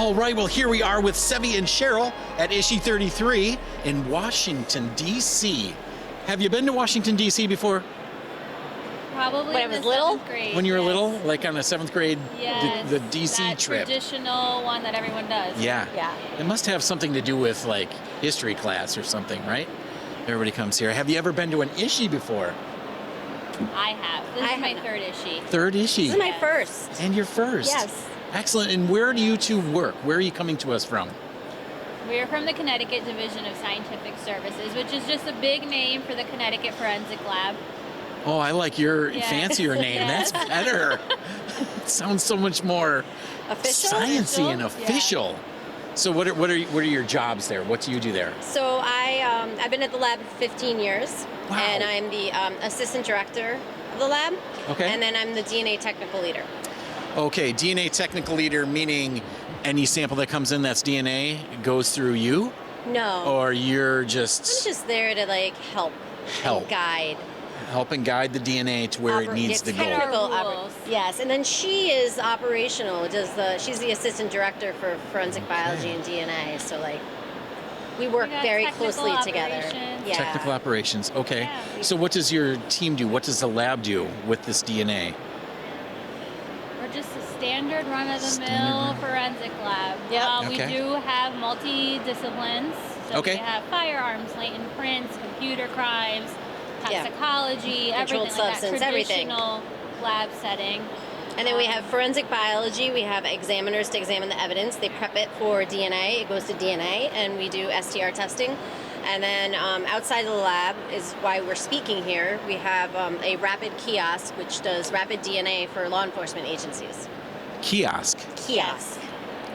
All right, well, here we are with Sevi and Cheryl at ISHI 33 in Washington, D.C. Have you been to Washington, D.C. before? Probably when I was little. Grade, When you were yes. little, like on a 7th grade, Yes, the D.C. that trip? traditional one that everyone does. Yeah. Yeah. It must have something to do with like history class or something, right? Everybody comes here. Have you ever been to an ISHI before? I have. This is my third ISHI. Third ISHI. This is my first. And your first. Yes. Excellent. And where do you two work? Where are you coming to us from? We're from the Connecticut Division of Scientific Services, which is just a big name for the Connecticut Forensic Lab. Oh, I like your Yes. fancier name. Yes. That's better. It sounds so much more Official? sciencey and Official? official. So what are your jobs there? What do you do there? So I've been at the lab for 15 years, Wow. and I'm the assistant director of the lab. Okay. And then I'm the DNA technical leader. Okay, DNA technical leader, meaning any sample that comes in that's DNA goes through you, No. or you're I'm just just there to like help. Help. And guide. help and guide the DNA to where it needs to go. Technical Rules. yes, and then she is operational. She's the assistant director for forensic biology and DNA. So like, we work We got very technical closely together. operations. Yeah. Technical operations. Okay. Yeah. So what does your team do? What does the lab do with this DNA? We're just a standard run-of-the-mill Standard run- forensic lab. Yep. We Okay. do have multi-disciplines. So Okay. we have firearms, latent prints, computer crimes, Yeah. toxicology, Controlled everything like substance, that everything. traditional lab setting. And then we have forensic biology. We have examiners to examine the evidence. They prep it for DNA. It goes to DNA, and we do STR testing. And then outside of the lab is why we're speaking here. We have a rapid kiosk, which does rapid DNA for law enforcement agencies. Kiosk. Kiosk.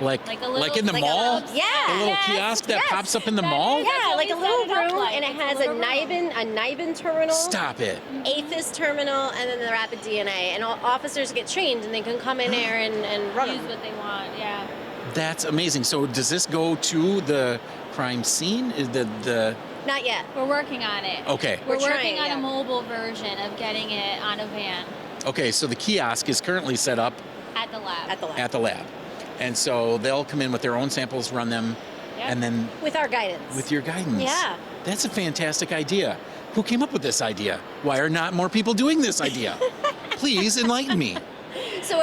Like Like a little- in the like a mall? little- yeah. A little Yes, kiosk that yes. pops up in the That mall? is- That's Yeah, what like we a little set it up room, like. and it It's a has a little room. NIBIN terminal. Stop it. APHIS terminal, and then the rapid DNA. And all officers get trained, and they can come in there and run Use them. what they want, yeah. That's amazing. So does this go to the crime scene? Is the Not yet. We're working on it. Okay. We're We're working trying, on yeah. a mobile version of getting it on a van Okay, so the kiosk is currently set up at the lab. At the lab. at the lab. And so they'll come in with their own samples, run them, Yep. and then With our guidance. with your guidance. Yeah. That's a fantastic idea. Who came up with this idea? Why are not more people doing this idea? Please enlighten me. So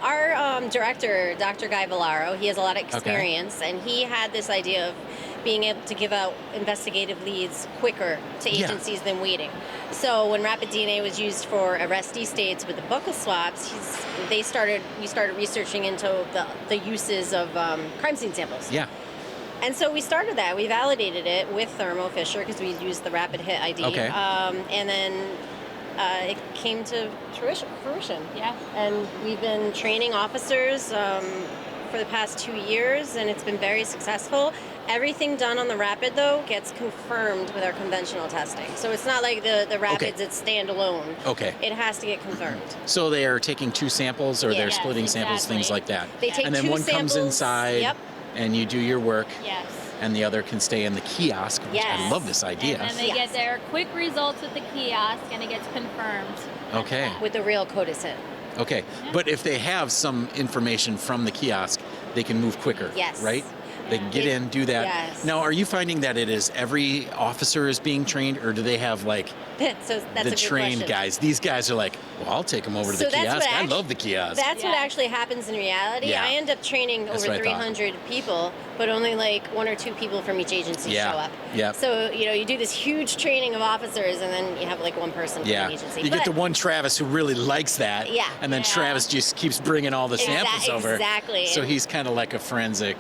our director, Dr. Guy Villaro, he has a lot of experience, and he had this idea of being able to give out investigative leads quicker to Yeah. agencies than waiting. So when rapid DNA was used for arrestee states with the buccal swabs, we started researching into the uses of crime scene samples. Yeah. And so we started that. We validated it with Thermo Fisher because we used the rapid hit ID. Okay. And then it came to fruition. Yeah. And we've been training officers for the past 2 years, and it's been very successful. Everything done on the rapid, though, gets confirmed with our conventional testing. So it's not like the rapids, it's standalone. Okay. It has to get confirmed. So they are taking two samples, or they're Yes, splitting samples, exactly. things like that. They take and then two one comes samples, inside, yep. and you do your work, Yes. and the other can stay in the kiosk. Which I Yes. love this idea. And then they Yes. get their quick results with the kiosk, and it gets confirmed. Okay. With the real codicin. Okay, but if they have some information from the kiosk, they can move quicker. Yes. Right? They can get in, do that. Yes. Now, are you finding that it is every officer is being trained, or do they have like So that's the a good trained question. guys? These guys are like, well, I'll take them over to So the that's kiosk. what I act- love the kiosk. That's what Yeah. actually happens in reality. Yeah. I end up training That's over what I thought. 300 people, but only like 1 or 2 people from each agency Yeah. show up. Yep. So, you do this huge training of officers, and then you have like 1 person from Yeah, the agency. you get But- the one Travis who really likes that. Yeah. And then Yeah. Travis just keeps bringing all the samples over. Exactly. So he's kind of like a forensic,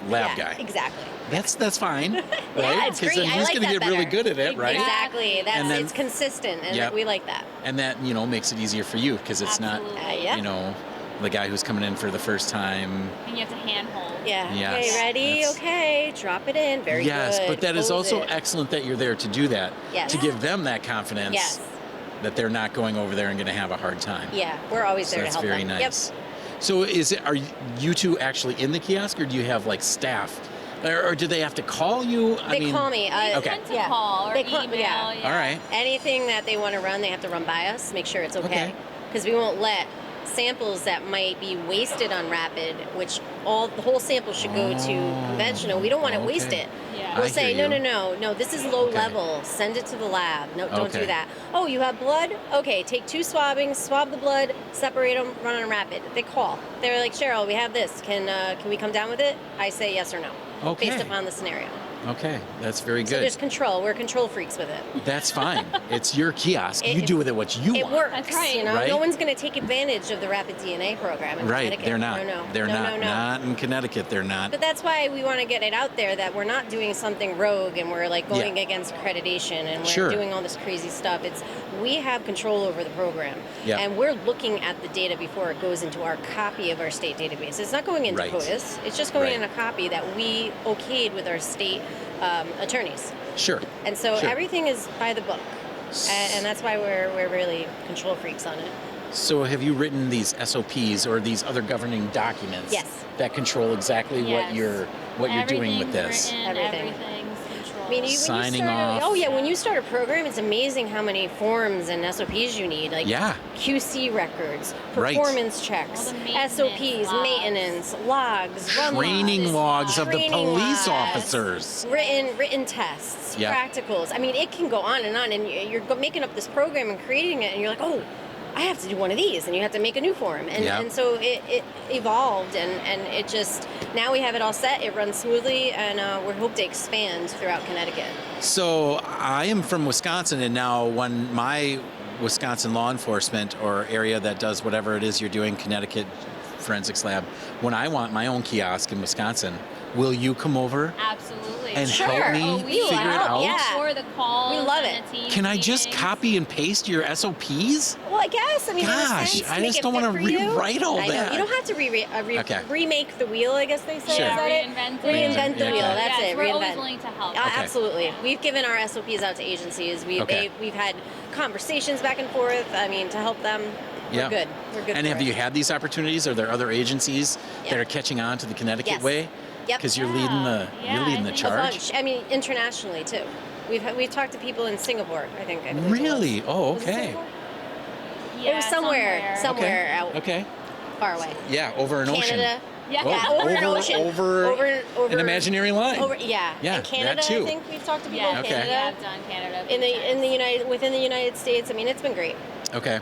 lab yeah, guy. Exactly. That's fine, right? Yeah, it's 'Cause great. then I he's like gonna that get really better. good at it, right? Exactly. And then- It's consistent, and Yep. we like that. And that makes it easier for you because it's Absolutely. Yeah. not, the guy who's coming in for the first time. And you have to handhold. Yeah. Yes, Okay, ready? that's- Okay, drop it in. Very Yes, good. but that is Close also it. excellent that you're there to do that. Yes. To give them that confidence Yes. that they're not going over there and going to have a hard time. Yeah, we're always So there that's to help very them. nice. So are you two actually in the kiosk, or do you have like staff? Or do they have to call you? Yep. They call me. They Okay. tend to yeah. call or They call- email. yeah. All right. Anything that they want to run, they have to run by us, make sure it's Okay. okay. Because we won't let samples that might be wasted on rapid, which the whole sample should go to conventional. We don't want to waste okay. it. Yeah. We'll I say, hear no, this is low Okay. level. Send it to the lab. No, don't Okay. do that. Oh, you have blood? Okay, take 2 swabbings, swab the blood, separate them, run on rapid. They call. They're like, Cheryl, we have this. Can we come down with it? I say yes or no, Okay. based upon the scenario. Okay, that's very So good. there's control. We're control freaks with it. That's fine. It's your kiosk. You It- do with it what you It want. works. That's right. You know, Right? no one's going to take advantage of the rapid DNA program in Right, Connecticut. they're not. No. They're no, not. No, no. Not in Connecticut, they're not. But that's why we want to get it out there that we're not doing something rogue and we're like going Yeah. against accreditation and we're Sure. doing all this crazy stuff. We have control over the program, Yeah. and we're looking at the data before it goes into our copy of our state database. It's not going into Right. POTUS. It's just going Right. in a copy that we okayed with our state attorneys. Sure. And so Sure. everything is by the book, and that's why we're really control freaks on it. So have you written these SOPs or these other governing documents Yes. that control exactly what Yes. you're doing with this? Written, Everything. Everything's controlled. I mean, when Signing you start, off. Oh yeah, when you start a program, it's amazing how many forms and SOPs you need. Like Yeah. QC records, Right. performance checks, All the maintenance SOPs, logs. maintenance, logs, run Training logs of the Training police logs. officers. written tests, Yeah. practicals. I mean, it can go on, and you're making up this program and creating it, and you're like, oh, I have to do one of these, and you have to make a new form. And, Yeah. and so it evolved, and it just, now we have it all set, it runs smoothly, and we hope to expand throughout Connecticut. So I am from Wisconsin, and now when my Wisconsin law enforcement or area that does whatever it is you're doing, Connecticut Forensics Lab, when I want my own kiosk in Wisconsin, will you come over Absolutely. and Sure. help me Oh, we will figure it help, out? yeah. For the calls. We love and it. the team Can I just meetings. copy and paste your SOPs? Well, I guess. I mean, in a Gosh, sense, I make just it don't fit wanna for you. rewrite all I know. that. You don't have to Okay. remake the wheel, I guess they say. Sure. Is that it? Reinvent it. Reinvent the Yeah, wheel. okay. That's Yes, it. we're Reinvent. always willing to help. Okay. Absolutely. We've given our SOPs out to agencies. Okay. We've had conversations back and forth. I mean, to help them. Yeah. We're good. We're good. And for have it. you had these opportunities? Are there other agencies that Yeah. are catching on to the Connecticut Yes. way? Yep. Because you're Yeah. leading the Yeah, you're leading I the think A charge. bunch. I mean, internationally too. We've talked to people in Singapore. I believe it was. Really? Oh, Was it okay. Singapore? Yeah, It was somewhere out Okay. far away. Yeah, over an ocean. Canada. Yeah. Oh, Yeah, over an ocean. over over an imaginary line. Yeah. Yeah, And Canada, that too. I think we've talked to people Yeah, in Okay. Canada. I've done Canada. a In few the times. within the United States. I mean, it's been great. Okay.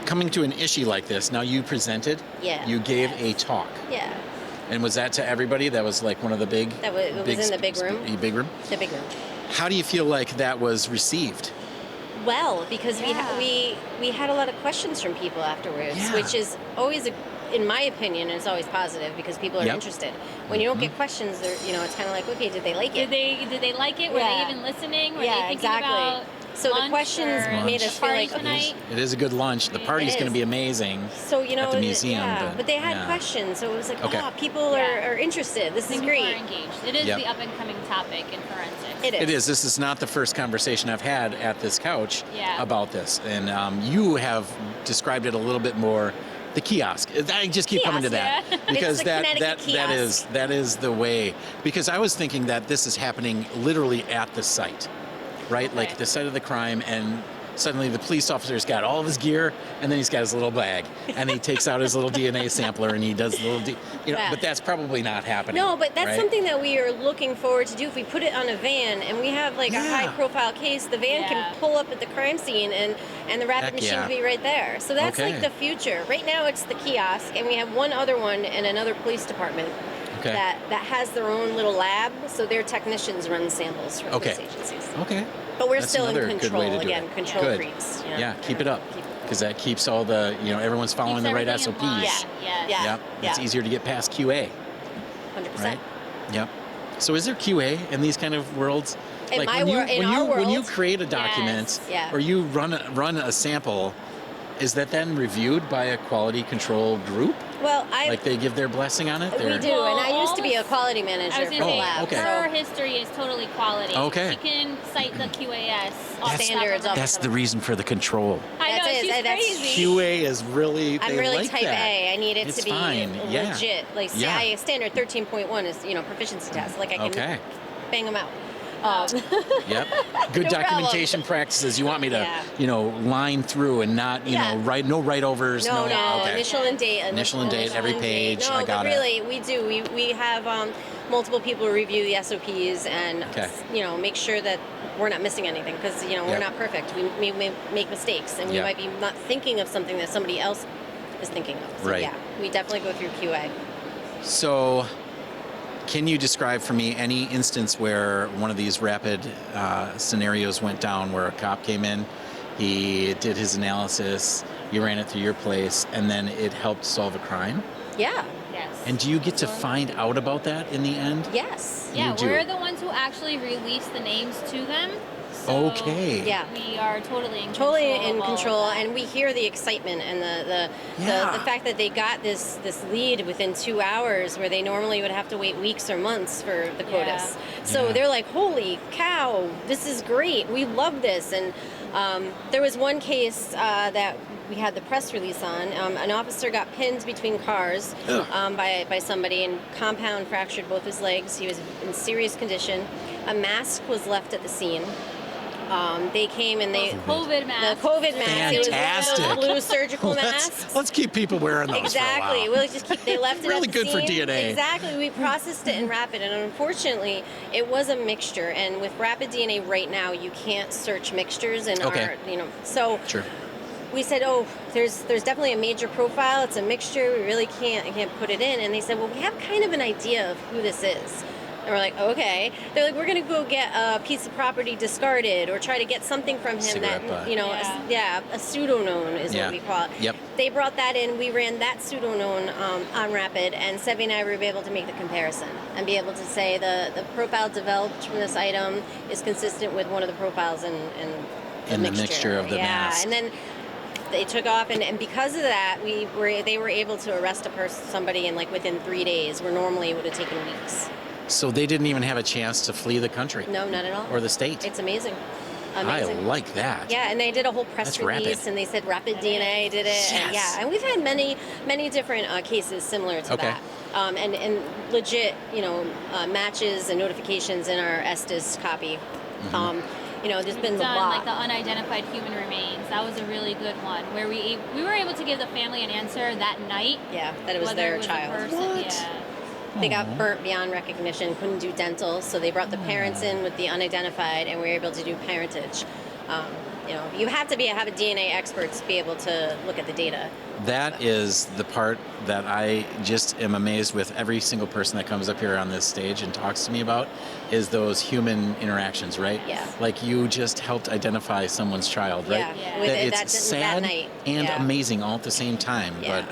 Coming to an issue like this, now you presented. Yeah. You gave a talk. Yeah. And was that to everybody? That was like one of the big. It was in the big room. Big room. The big room. How do you feel like that was received? Well, because Yeah. we had a lot of questions from people afterwards, Yeah. which is always in my opinion, it's always positive because people are Yep. interested. When you don't get questions, it's kind of like, okay, did they like it? Did they like it? Were Yeah. they even listening? Were Yeah, they thinking exactly. about So the lunch questions or made us feel party like, okay. tonight? It is a good lunch. The party's It going to is. be amazing. So at the museum, yeah. But they had yeah. questions, so it was like, Okay. people Yeah. are interested. This is People great. are engaged. It is Yep. the up and coming topic in forensics. It is. It is. This is not the first conversation I've had at this couch Yeah. about this, and you have described it a little bit more. The kiosk. I just keep coming to that Yeah. because It's the Connecticut that is the way. Because I was thinking that this is happening literally at the site, right? Okay. Like the site of the crime, and suddenly the police officer's got all of his gear, and then he's got his little bag, and he takes out his little DNA sampler, and he does the little, Yeah. But that's probably not happening. No, but that's right? something that we are looking forward to do. If we put it on a van and we have like Yeah. a high profile case, the van Yeah. can pull up at the crime scene and the rapid Heck machine yeah. can be right there. So that's Okay. like the future. Right now it's the kiosk, and we have one other one in another police department Okay. that has their own little lab, so their technicians run samples for Okay. police agencies. Okay. But we're That's still in another good way control to do again, it. control Good. freaks. Yeah, keep it up. Because that keeps all the, everyone's following Keeps the right everything in SOPs. line. Yeah. Yes. Yeah. Yep. It's Yeah. easier to get past QA, 100%. right? Yep. So is there QA in these kind of worlds? In like my when you, in our when you world, create a document yes, yeah. or you run a sample, is that then reviewed by a quality control group? Well, Like they give their blessing on it? we They're- do, and I used to be a Almost- quality I manager was for going the to say, lab. okay. her history is totally quality. Okay. She can cite the QAS Standards off That's the reason for the control. I know, That's it. she's That's crazy. QA is really, I'm they really like type that. A. I need it It's to be fine, yeah. legit. Like Yeah. standard 13.1 is proficiency test. Like I can Okay. bang them out. Yep. Good No documentation practices. You want me to, Yeah. Line through and not, Yeah. write no write overs. No, Okay. initial and date. Initial and date, every page. No, I got but really, we do. We have multiple people review the SOPs and Okay. make sure that we're not missing anything because we're Yep. not perfect. We make mistakes and we Yep. might be not thinking of something that somebody else is thinking of. So, Right. Yeah, we definitely go through QA. So, can you describe for me any instance where one of these rapid scenarios went down, where a cop came in, he did his analysis, you ran it through your place, and then it helped solve a crime? Yeah. Yes. And do you get to find out about that in the end? Yes. Yeah, You do. we're the ones who actually release the names to them. So Okay. Yeah. We are totally in Totally control. in of all of control, that. and we hear the excitement and the Yeah. fact that they got this lead within 2 hours, where they normally would have to wait weeks or months for the CODIS. So Yeah. they're like, "Holy cow, this is great! We love this!" And there was one case that we had the press release on. An officer got pinned between cars Ugh. by somebody, and compound fractured both his legs. He was in serious condition. A mask was left at the scene. They came and they COVID mask. the COVID mask. It was one of Fantastic. those blue surgical masks. Let's keep people wearing those Exactly. for a while. We'll just keep. They left it Really at the good for scene. DNA. Exactly. We processed it in rapid, and unfortunately, it was a mixture. And with rapid DNA right now, you can't search mixtures in Okay. our. So Sure. we said, "Oh, there's definitely a major profile. It's a mixture. We really can't put it in." And they said, "Well, we have kind of an idea of who this is." And we're like, "Okay." They're like, "We're going to go get a piece of property discarded, or try to get something from him Cigarette butt. that, a pseudoknown is Yeah. what we call it." Yep. They brought that in. We ran that pseudoknown on Rapid, and Sevi and I were able to make the comparison and be able to say the profile developed from this item is consistent with one of the profiles in In the mixture of the mask. And then they took off, and because of that, they were able to arrest somebody in within 3 days, where normally it would have taken weeks. So they didn't even have a chance to flee the country No, not at all. or the state. It's amazing. I Amazing. like that. Yeah, and they did a whole press That's release, rapid. and they said Rapid DNA did it. And Yes. and we've had many different cases similar to Okay. that, and legit, matches and notifications in our Estes copy. Mm-hmm. There's been a Done lot. like the unidentified human remains. That was a really good one where we were able to give the family an answer that night. Yeah, that it was whether their it was a child. person. What? Yeah. They got burnt beyond recognition, couldn't do dental, so they brought the parents in with the unidentified, and we were able to do parentage. You have to have a DNA expert to be able to look at the data. That is the part that I just am amazed with every single person that comes up here on this stage and talks to me about, is those human interactions, right? Yeah. Like you just helped identify someone's child, right? Yeah, with That it it's that sad night. and Yeah. amazing all at the same time. Yeah.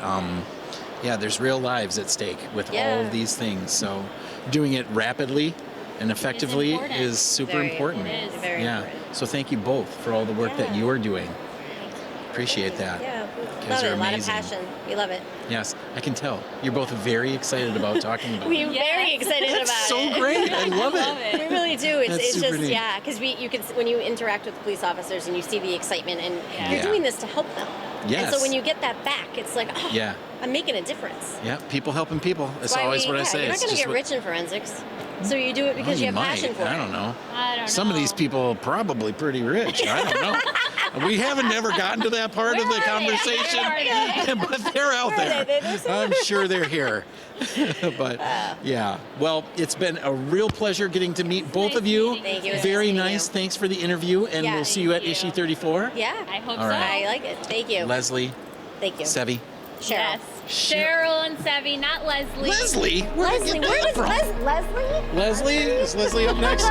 But there's real lives at stake with all Yeah. of these things. So doing it rapidly and effectively important. is super Very important. It is. Very Yeah. important. So thank you both for all the work that Yeah. you are doing. Appreciate that. Yeah, guys love are it. A lot of amazing. passion. We love it. Yes, I can tell. You're both very excited about talking about We're it. very excited That's about so it. great. I love it. We really do. It's, That's it's super just neat. because you can when you interact with police officers and you see the excitement, and Yeah. you're Yeah. doing this to help them. Yes. And so when you get that back, it's like, oh, Yeah. I'm making a difference. Yeah, people helping people. That's Why always what I say. You're not It's going to just get what- rich in forensics, so you do it because Well, you have passion might. for it. I don't know. I don't know. Some of these people are probably pretty rich. I don't know. We haven't never gotten to that part of the Where are they? conversation, Where are but they're out Where are there. they? They're I'm sure they're here. But yeah, well, it's been a real pleasure getting to meet both nice of you. meeting Thank you. It's Very nice meeting nice. you. Thanks for the interview, and Yeah, we'll see you at thank you. ISHI 34. Yeah, I hope All so. right. I like it. Thank you. Leslie, Thank you. Sevi. Cheryl. Yes. Cheryl and Sevi, not Leslie. Leslie? Where did you Leslie, get where that does from? Leslie? Leslie? Is Leslie up next?